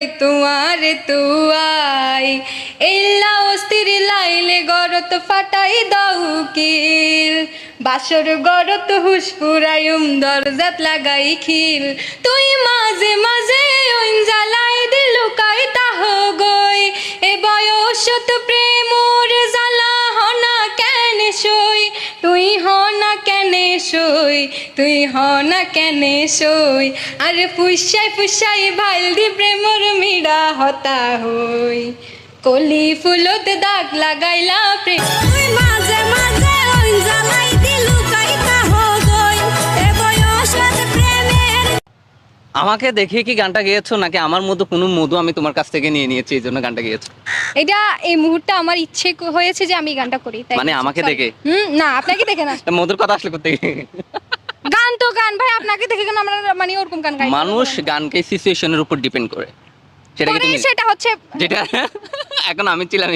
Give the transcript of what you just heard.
তোমার তুয়াই এল্লা অস্থির লাইলে গরত ফাটাই দাও কিল বাসর গরত হুসপুরায়ুম দরজাত লাগাই খিল তুই মাঝে মাঝে ওইন জ্বালাই দিলু কাই তাহ গই এ বয়সত প্রেমর জ্বালা হনা কেন সই তুই হনা কেন সই তুই হনা কেন সই আর ফুসাই ফুসাই ভাইল দি প্রেমর মিড়া হতা হই কলি ফুলত দাগ লাগাইলা প্রেম তুই মাঝে মাঝে ওই জ্বালাই দিলু কাইতা হই এ বয়সত প্রেমের। আমাকে দেখে কি গানটা গেয়েছো নাকি আমার মতো কোনো মধু আমি তোমার কাছ থেকে নিয়ে নিয়েছি এই জন্য গানটা গেয়েছো? এটা এই মুহূর্তে আমার ইচ্ছে হয়েছে যে আমি গানটা করি তাই মানে আমাকে Sorry. দেখে? না আপনাকে দেখে না তা মধুর কথা আসলে করতে গান তো গান ভাই আপনাকে দেখে কেন আমরা মানে ওরকম গান গাই মানুষ গানকে সিচুয়েশনের উপর ডিপেন্ড করে, সেটা কি তুমি সেটা হচ্ছে যেটা এখন আমি ছিলাম